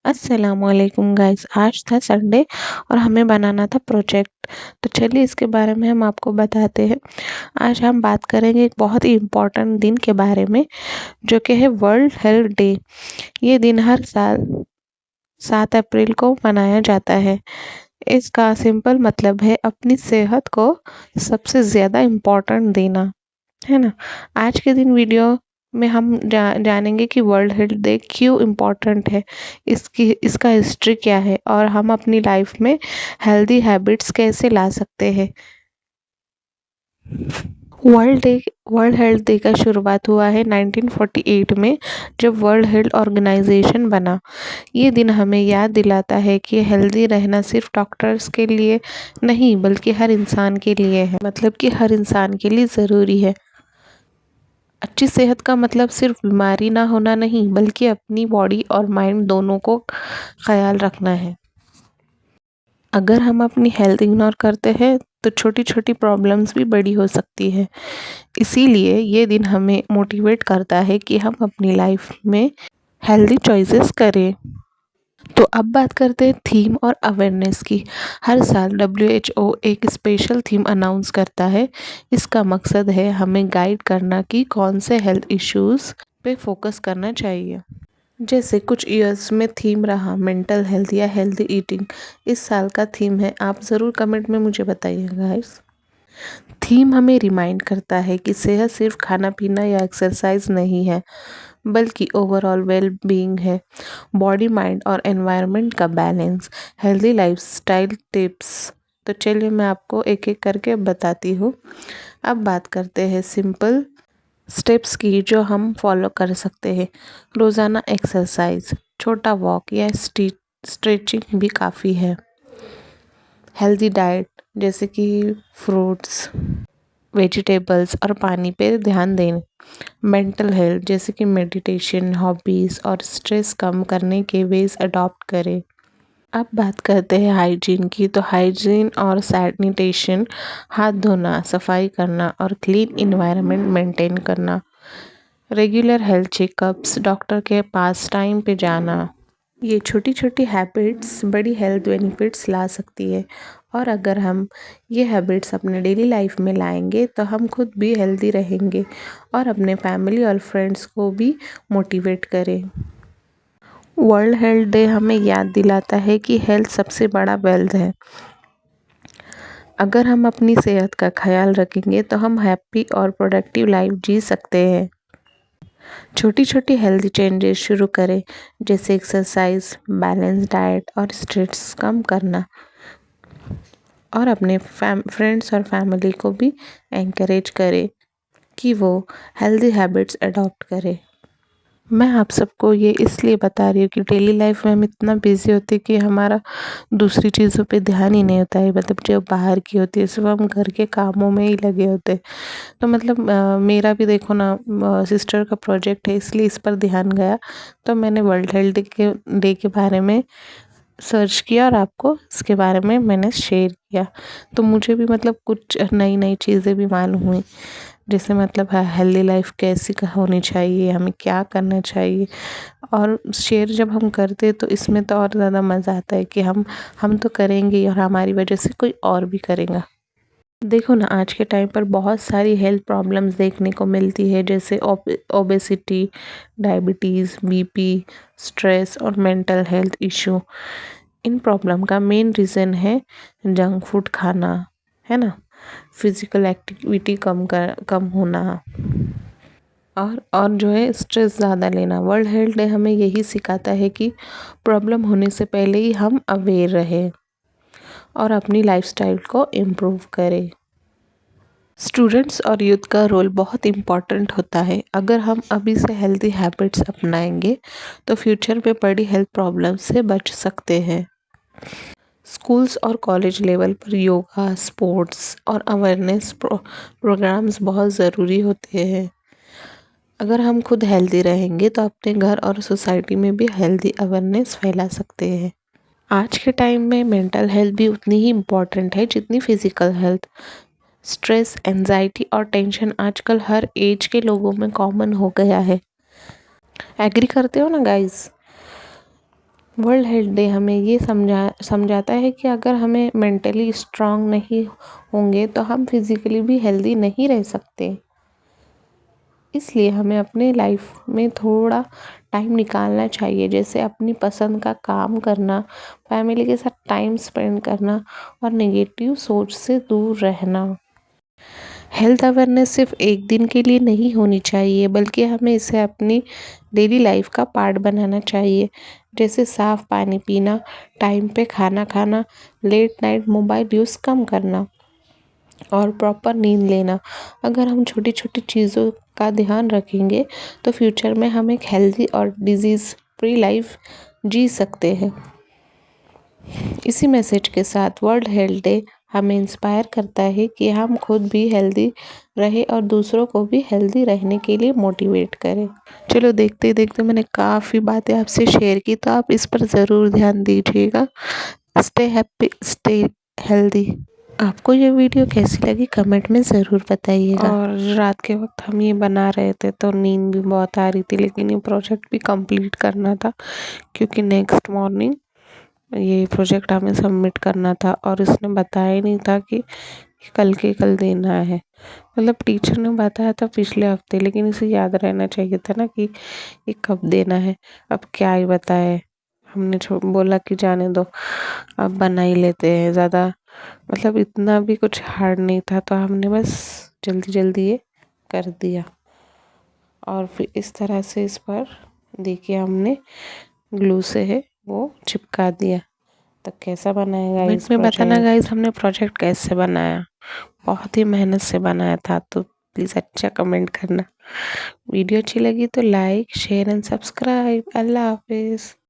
अस्सलामुअलैकुम गाइस। आज था संडे और हमें बनाना था प्रोजेक्ट। तो चलिए इसके बारे में हम आपको बताते हैं। आज हम बात करेंगे एक बहुत ही इम्पोर्टेंट दिन के बारे में, जो कि है वर्ल्ड हेल्थ डे। ये दिन हर साल 7 अप्रैल को मनाया जाता है। इसका सिंपल मतलब है अपनी सेहत को सबसे ज़्यादा इम्पोर्टेंट देना, है ना। आज के दिन वीडियो में हम जानेंगे कि वर्ल्ड हेल्थ डे क्यों इम्पोर्टेंट है, इसका हिस्ट्री क्या है और हम अपनी लाइफ में हेल्दी हैबिट्स कैसे ला सकते हैं। World day world health day का शुरुआत हुआ है 1948 में, जब वर्ल्ड हेल्थ ऑर्गेनाइजेशन बना। ये दिन हमें याद दिलाता है कि हेल्दी रहना सिर्फ डॉक्टर्स के लिए नहीं बल्कि हर इंसान के लिए है, मतलब कि हर इंसान के लिए ज़रूरी है। अच्छी सेहत का मतलब सिर्फ बीमारी ना होना नहीं, बल्कि अपनी बॉडी और माइंड दोनों को ख्याल रखना है। अगर हम अपनी हेल्थ इग्नोर करते हैं तो छोटी छोटी प्रॉब्लम्स भी बड़ी हो सकती है। इसीलिए ये दिन हमें मोटिवेट करता है कि हम अपनी लाइफ में हेल्दी चॉइसेस करें। तो अब बात करते हैं थीम और अवेयरनेस की। हर साल WHO एक स्पेशल थीम अनाउंस करता है। इसका मकसद है हमें गाइड करना कि कौन से हेल्थ इश्यूज़ पे फोकस करना चाहिए। जैसे कुछ ईयर्स में थीम रहा मेंटल हेल्थ या हेल्दी ईटिंग। इस साल का थीम है, आप ज़रूर कमेंट में मुझे बताइएगा गाइस। थीम हमें रिमाइंड करता है कि सेहत सिर्फ खाना पीना या एक्सरसाइज नहीं है, बल्कि ओवरऑल वेल बीइंग है। बॉडी माइंड और एनवायरनमेंट का बैलेंस, हेल्दी लाइफस्टाइल टिप्स। तो चलिए मैं आपको एक एक करके बताती हूँ। अब बात करते हैं सिंपल स्टेप्स की जो हम फॉलो कर सकते हैं। रोज़ाना एक्सरसाइज, छोटा वॉक या स्ट्रेचिंग भी काफ़ी है। हेल्दी डाइट जैसे कि फ्रूट्स, वेजिटेबल्स और पानी पे ध्यान दें। मेंटल हेल्थ जैसे कि मेडिटेशन, हॉबीज़ और स्ट्रेस कम करने के वेज अडॉप्ट करें। अब बात करते हैं हाइजीन की। तो हाइजीन और सैनिटेशन, हाथ धोना, सफाई करना और क्लीन इन्वायरमेंट मेंटेन करना। रेगुलर हेल्थ चेकअप्स, डॉक्टर के पास टाइम पे जाना। ये छोटी छोटी हैबिट्स बड़ी हेल्थ बेनिफिट्स ला सकती है। और अगर हम ये हैबिट्स अपने डेली लाइफ में लाएंगे तो हम खुद भी हेल्दी रहेंगे और अपने फैमिली और फ्रेंड्स को भी मोटिवेट करें। वर्ल्ड हेल्थ डे हमें याद दिलाता है कि हेल्थ सबसे बड़ा वेल्थ है। अगर हम अपनी सेहत का ख्याल रखेंगे तो हम हैप्पी और प्रोडक्टिव लाइफ जी सकते हैं। छोटी छोटी हेल्दी चेंजेस शुरू करें, जैसे एक्सरसाइज, बैलेंस डाइट और स्ट्रेस कम करना। और अपने फ्रेंड्स और फैमिली को भी एनकरेज करें कि वो हेल्दी हैबिट्स अडॉप्ट करें। मैं आप सबको ये इसलिए बता रही हूँ कि डेली लाइफ में हम इतना बिजी होते हैं कि हमारा दूसरी चीज़ों पे ध्यान ही नहीं होता है, मतलब जो बाहर की होती है सिर्फ हम घर के कामों में ही लगे होते हैं। तो मतलब मेरा भी देखो ना, सिस्टर का प्रोजेक्ट है इसलिए इस पर ध्यान गया। तो मैंने वर्ल्ड हेल्थ डे के बारे में सर्च किया और आपको इसके बारे में मैंने शेयर किया। तो मुझे भी मतलब कुछ नई नई चीज़ें भी मालूम हुई, जैसे मतलब हेल्दी लाइफ कैसी होनी चाहिए, हमें क्या करना चाहिए। और शेयर जब हम करते हैं तो इसमें तो और ज़्यादा मज़ा आता है कि हम तो करेंगे ही और हमारी वजह से कोई और भी करेगा। देखो ना, आज के टाइम पर बहुत सारी हेल्थ प्रॉब्लम्स देखने को मिलती है, जैसे ओबेसिटी, डायबिटीज़, बीपी, स्ट्रेस और मेंटल हेल्थ इशू। इन प्रॉब्लम का मेन रीज़न है जंक फूड खाना, है ना, फिज़िकल एक्टिविटी कम होना और जो है स्ट्रेस ज़्यादा लेना। वर्ल्ड हेल्थ डे हमें यही सिखाता है कि प्रॉब्लम होने से पहले ही हम अवेयर रहें और अपनी लाइफस्टाइल को इम्प्रूव करें। स्टूडेंट्स और यूथ का रोल बहुत इम्पॉर्टेंट होता है। अगर हम अभी से हेल्दी हैबिट्स अपनाएंगे तो फ्यूचर में बड़ी हेल्थ प्रॉब्लम से बच सकते हैं। स्कूल्स और कॉलेज लेवल पर योगा, स्पोर्ट्स और अवेयरनेस प्रोग्राम्स बहुत ज़रूरी होते हैं। अगर हम खुद हेल्दी रहेंगे तो अपने घर और सोसाइटी में भी हेल्दी अवेयरनेस फैला सकते हैं। आज के टाइम में मेंटल हेल्थ भी उतनी ही इम्पॉर्टेंट है जितनी फिज़िकल हेल्थ। स्ट्रेस, एंजाइटी और टेंशन आजकल हर एज के लोगों में कॉमन हो गया है। एग्री करते हो ना गाइस? वर्ल्ड हेल्थ डे हमें ये समझाता है कि अगर हमें मेंटली स्ट्रांग नहीं होंगे तो हम फिज़िकली भी हेल्दी नहीं रह सकते। इसलिए हमें अपने लाइफ में थोड़ा टाइम निकालना चाहिए, जैसे अपनी पसंद का काम करना, फैमिली के साथ टाइम स्पेंड करना और नेगेटिव सोच से दूर रहना। हेल्थ अवेयरनेस सिर्फ एक दिन के लिए नहीं होनी चाहिए, बल्कि हमें इसे अपनी डेली लाइफ का पार्ट बनाना चाहिए, जैसे साफ़ पानी पीना, टाइम पे खाना खाना, लेट नाइट मोबाइल यूज़ कम करना और प्रॉपर नींद लेना। अगर हम छोटी छोटी चीज़ों का ध्यान रखेंगे तो फ्यूचर में हम एक हेल्दी और डिजीज़ फ्री लाइफ जी सकते हैं। इसी मैसेज के साथ वर्ल्ड हेल्थ डे हमें इंस्पायर करता है कि हम खुद भी हेल्दी रहे और दूसरों को भी हेल्दी रहने के लिए मोटिवेट करें। चलो देखते देखते मैंने काफ़ी बातें आपसे शेयर की, तो आप इस पर ज़रूर ध्यान दीजिएगा। Stay happy, stay healthy. आपको ये वीडियो कैसी लगी कमेंट में ज़रूर बताइएगा। और रात के वक्त हम ये बना रहे थे तो नींद भी बहुत आ रही थी, लेकिन ये प्रोजेक्ट भी कंप्लीट करना था क्योंकि नेक्स्ट मॉर्निंग ये प्रोजेक्ट हमें सबमिट करना था और इसने बताया ही नहीं था कि कल के कल देना है। मतलब टीचर ने बताया था पिछले हफ्ते, लेकिन इसे याद रहना चाहिए था ना कि ये कब देना है। अब क्या ही बताए, हमने बोला कि जाने दो, अब बना ही लेते हैं। ज़्यादा मतलब इतना भी कुछ हार्ड नहीं था, तो हमने बस जल्दी जल्दी ये कर दिया। और फिर इस तरह से इस पर देखिए हमने ग्लू से है वो चिपका दिया। तो कैसा बनाएगा इस में बताना गाइस हमने प्रोजेक्ट कैसे बनाया। बहुत ही मेहनत से बनाया था, तो प्लीज़ अच्छा कमेंट करना। वीडियो अच्छी लगी तो लाइक शेयर एंड सब्सक्राइब। अल्लाह हाफिज़।